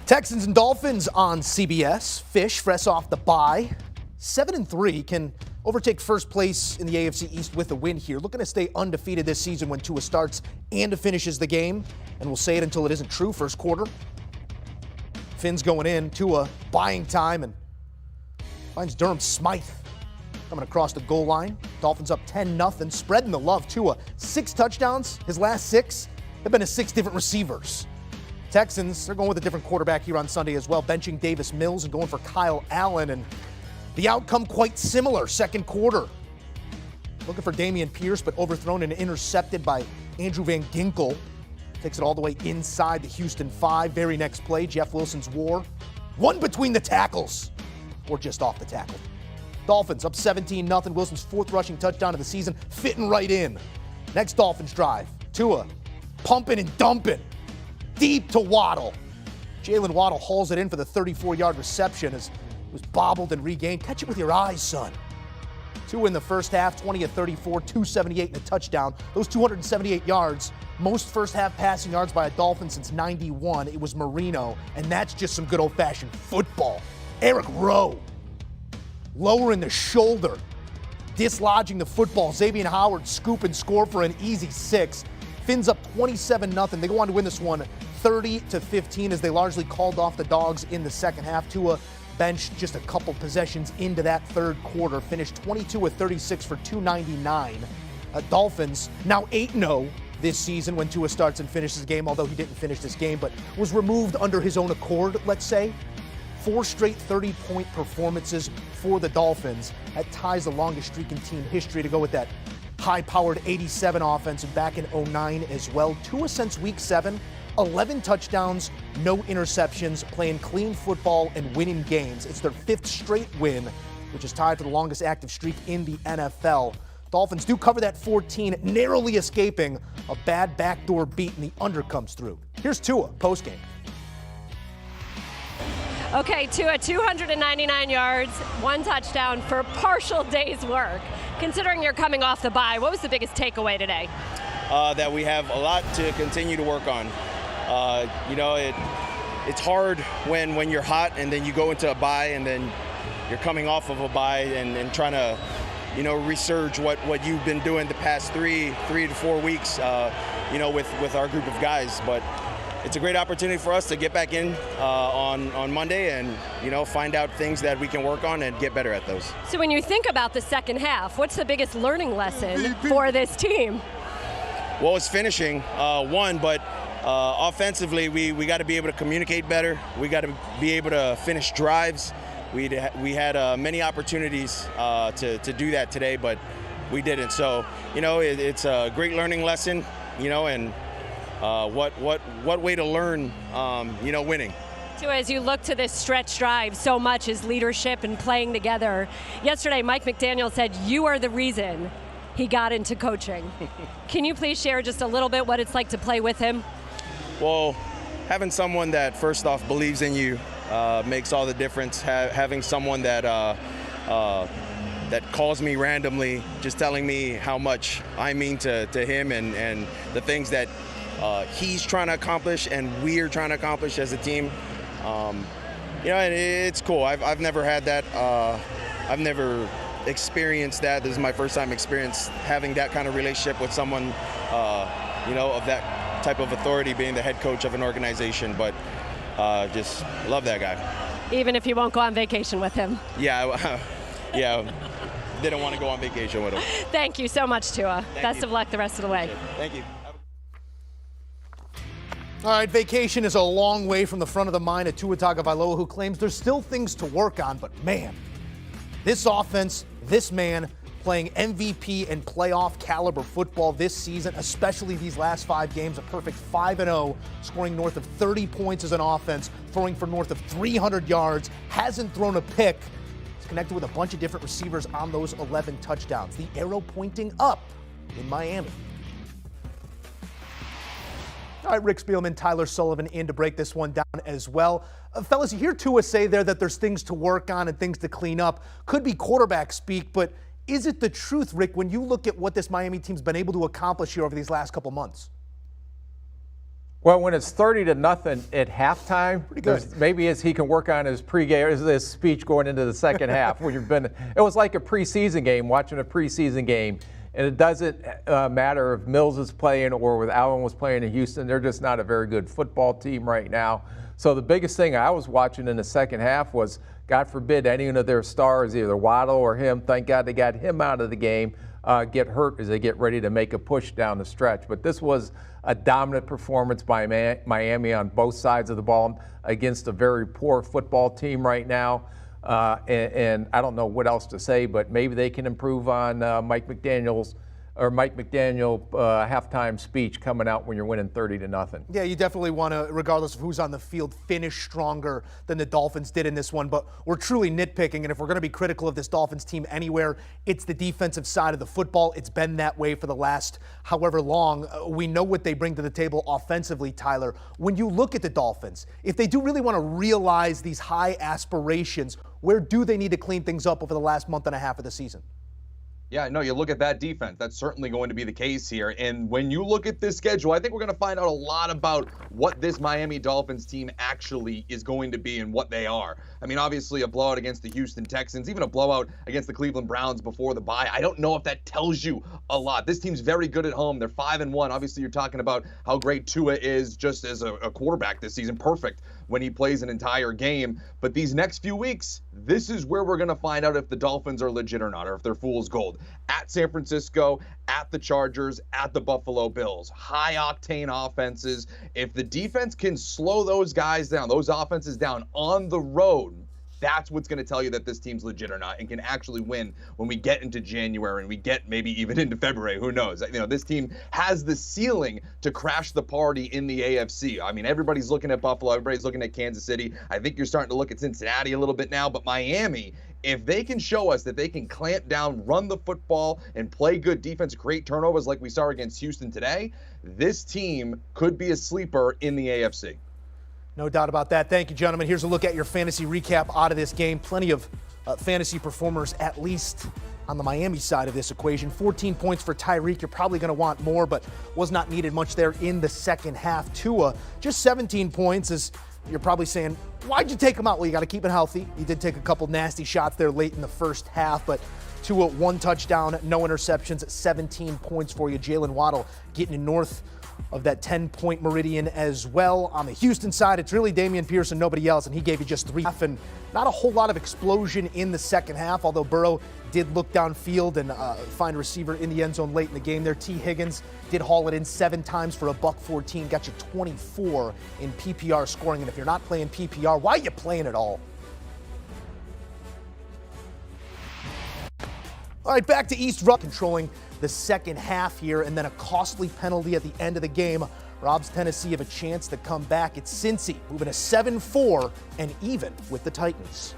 Texans and Dolphins on CBS. Fish, fresh off the bye. 7-3 can overtake first place in the AFC East with a win here. Looking to stay undefeated this season when Tua starts and finishes the game. And we'll say it until it isn't true. First quarter. Fins going in. Tua buying time and finds Durham Smythe coming across the goal line. Dolphins up 10-0, spreading the love. Tua, 6 touchdowns. His last 6 have been to 6 different receivers. Texans, they're going with a different quarterback here on Sunday as well, benching Davis Mills and going for Kyle Allen. And the outcome quite similar. Second quarter. Looking for Dameon Pierce, but overthrown and intercepted by Andrew Van Ginkel. Takes it all the way inside the Houston 5. Very next play, Jeff Wilson's war. One between the tackles, or just off the tackle. Dolphins up 17-0. Wilson's 4th rushing touchdown of the season, fitting right in. Next Dolphins drive. Tua pumping and dumping. Deep to Waddle. Jalen Waddle hauls it in for the 34-yard reception as it was bobbled and regained. Catch it with your eyes, son. Tua in the first half, 20 of 34, 278 and a touchdown. Those 278 yards, most first half passing yards by a Dolphin since 91. It was Marino, and that's just some good old-fashioned football. Eric Rowe, lowering the shoulder, dislodging the football. Xavier Howard scoop and score for an easy 6. Fins up 27-0. They go on to win this one 30-15 as they largely called off the Dogs in the second half. Tua benched just a couple possessions into that third quarter. Finished 22 of 36 for 299. Dolphins now 8-0 this season when Tua starts and finishes the game, although he didn't finish this game, but was removed under his own accord, let's say. 4 straight 30-point performances for the Dolphins. That ties the longest streak in team history to go with that high-powered 87 offense and back in 09 as well. Tua since week 7, 11 touchdowns, no interceptions, playing clean football and winning games. It's their 5th straight win, which is tied for the longest active streak in the NFL. Dolphins do cover that 14, narrowly escaping a bad backdoor beat, and the under comes through. Here's Tua postgame. Okay, Tua, 299 yards, 1 touchdown for a partial day's work. Considering you're coming off the bye, what was the biggest takeaway today? That we have a lot to continue to work on. It's hard when you're hot and then you go into a bye and then you're coming off of a bye and trying to, resurge what you've been doing the past 3 to 4 weeks, with our group of guys. But it's a great opportunity for us to get back in on Monday and, find out things that we can work on and get better at those. So when you think about the second half, what's the biggest learning lesson for this team? Well, it's finishing, but offensively, we got to be able to communicate better. We got to be able to finish drives. We had many opportunities to do that today, but we didn't. So, it's a great learning lesson, and what way to learn, winning. So as you look to this stretch drive, so much is leadership and playing together. Yesterday, Mike McDaniel said you are the reason he got into coaching. Can you please share just a little bit what it's like to play with him? Well, having someone that first off believes in you makes all the difference. Having someone that calls me randomly, just telling me how much I mean to him and the things that he's trying to accomplish and we're trying to accomplish as a team. And it's cool. I've never had that. I've never experienced that. This is my first time having that kind of relationship with someone, of that type of authority, being the head coach of an organization. But just love that guy. Even if you won't go on vacation with him. Yeah, yeah. Didn't want to go on vacation with him. Thank you so much, Tua. Best of luck the rest of the way. Thank you. All right, vacation is a long way from the front of the mind of Tua Tagovailoa, who claims there's still things to work on. But man, this offense, this man playing MVP and playoff caliber football this season, especially these last 5 games, a perfect 5-0, scoring north of 30 points as an offense, throwing for north of 300 yards, hasn't thrown a pick. He's connected with a bunch of different receivers on those 11 touchdowns. The arrow pointing up in Miami. All right, Rick Spielman, Tyler Sullivan in to break this one down as well. Fellas, you hear Tua say there that there's things to work on and things to clean up. Could be quarterback speak, but is it the truth, Rick, when you look at what this Miami team's been able to accomplish here over these last couple months? Well, when it's 30-0 at halftime, maybe he can work on his pregame, his speech going into the second half. It was like a preseason game, watching a preseason game, and it doesn't matter if Mills is playing or if Allen was playing in Houston. They're just not a very good football team right now. So the biggest thing I was watching in the second half was, God forbid, any of their stars, either Waddle or him, thank God they got him out of the game, get hurt as they get ready to make a push down the stretch. But this was a dominant performance by Miami on both sides of the ball against a very poor football team right now. And I don't know what else to say, but maybe they can improve on Mike McDaniel halftime speech coming out when you're winning 30-0. Yeah, you definitely want to, regardless of who's on the field, finish stronger than the Dolphins did in this one. But we're truly nitpicking, and if we're going to be critical of this Dolphins team anywhere, it's the defensive side of the football. It's been that way for the last however long. We know what they bring to the table offensively, Tyler. When you look at the Dolphins, if they do really want to realize these high aspirations, where do they need to clean things up over the last month and a half of the season? Yeah, no, you look at that defense. That's certainly going to be the case here. And when you look at this schedule, I think we're going to find out a lot about what this Miami Dolphins team actually is going to be and what they are. I mean, obviously a blowout against the Houston Texans, even a blowout against the Cleveland Browns before the bye. I don't know if that tells you a lot. This team's very good at home. They're 5-1. Obviously, you're talking about how great Tua is just as a quarterback this season. Perfect when he plays an entire game. But these next few weeks, this is where we're going to find out if the Dolphins are legit or not, or if they're fool's gold. At San Francisco, at the Chargers, at the Buffalo Bills. High-octane offenses. If the defense can slow those guys down, those offenses down on the road, that's what's going to tell you that this team's legit or not and can actually win when we get into January and we get maybe even into February. Who knows? You know, this team has the ceiling to crash the party in the AFC. I mean, everybody's looking at Buffalo. Everybody's looking at Kansas City. I think you're starting to look at Cincinnati a little bit now. But Miami, if they can show us that they can clamp down, run the football, and play good defense, create turnovers like we saw against Houston today, this team could be a sleeper in the AFC. No doubt about that. Thank you, gentlemen. Here's a look at your fantasy recap out of this game. Plenty of fantasy performers, at least on the Miami side of this equation. 14 points for Tyreek. You're probably going to want more, but was not needed much there in the second half. Tua, just 17 points. As you're probably saying, why'd you take him out? Well, you got to keep it healthy. He did take a couple nasty shots there late in the first half, but Tua, 1 touchdown, no interceptions, 17 points for you. Jalen Waddle getting north of that 10-point meridian as well. On the Houston side, it's really Damian Pierce and nobody else, and he gave you just 3. And not a whole lot of explosion in the second half, although Burrow did look downfield and find a receiver in the end zone late in the game there. T. Higgins did haul it in 7 times for $114, got you 24 in PPR scoring. And if you're not playing PPR, why are you playing at all? All right, back to East Rupp, controlling the second half here, and then a costly penalty at the end of the game robs Tennessee of a chance to come back. It's Cincy moving to 7-4 and even with the Titans.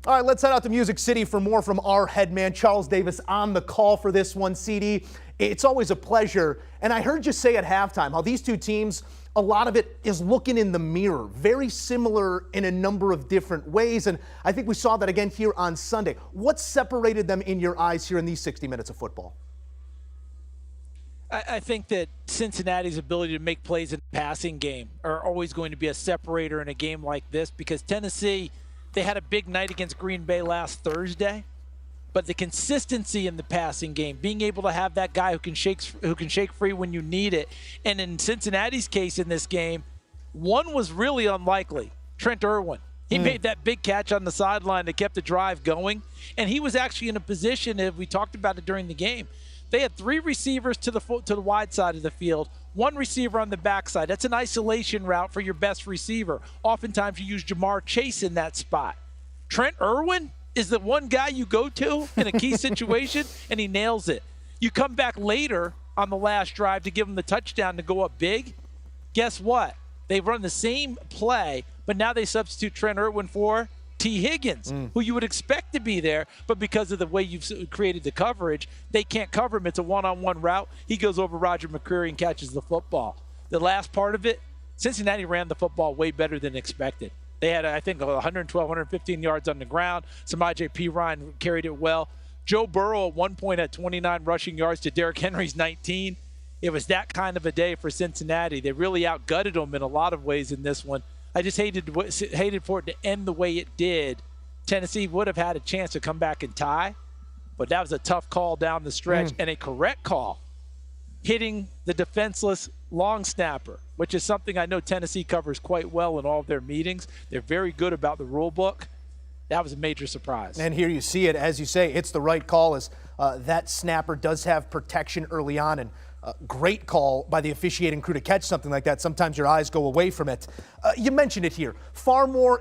All right, let's head out to Music City for more from our head man, Charles Davis, on the call for this one. CD, it's always a pleasure. And I heard you say at halftime how these two teams, a lot of it is looking in the mirror, very similar in a number of different ways. And I think we saw that again here on Sunday. What separated them in your eyes here in these 60 minutes of football? I think that Cincinnati's ability to make plays in the passing game are always going to be a separator in a game like this, because Tennessee, they had a big night against Green Bay last Thursday, but the consistency in the passing game, being able to have that guy who can shake free when you need it. And in Cincinnati's case in this game, one was really unlikely, Trent Irwin. He made that big catch on the sideline that kept the drive going, and he was actually in a position, if we talked about it during the game, they had 3 receivers to the wide side of the field, 1 receiver on the backside. That's an isolation route for your best receiver. Oftentimes you use Jamar Chase in that spot. Trent Irwin is the one guy you go to in a key situation, and he nails it. You come back later on the last drive to give him the touchdown to go up big. Guess what? They've run the same play, but now they substitute Trent Irwin for T. Higgins, who you would expect to be there, but because of the way you've created the coverage, they can't cover him. It's a one-on-one route. He goes over Roger McCreary and catches the football. The last part of it, Cincinnati ran the football way better than expected. They had, I think, 112, 115 yards on the ground. Samaje Perine carried it well. Joe Burrow at one point had 29 rushing yards to Derrick Henry's 19. It was that kind of a day for Cincinnati. They really outgutted them in a lot of ways in this one. I just hated for it to end the way it did. Tennessee would have had a chance to come back and tie, but that was a tough call down the stretch and a correct call, hitting the defenseless long snapper, which is something I know Tennessee covers quite well in all of their meetings. They're very good about the rule book. That was a major surprise. And here you see it, as you say, it's the right call as that snapper does have protection early on, and great call by the officiating crew to catch something like that. Sometimes your eyes go away from it. You mentioned it here. Far more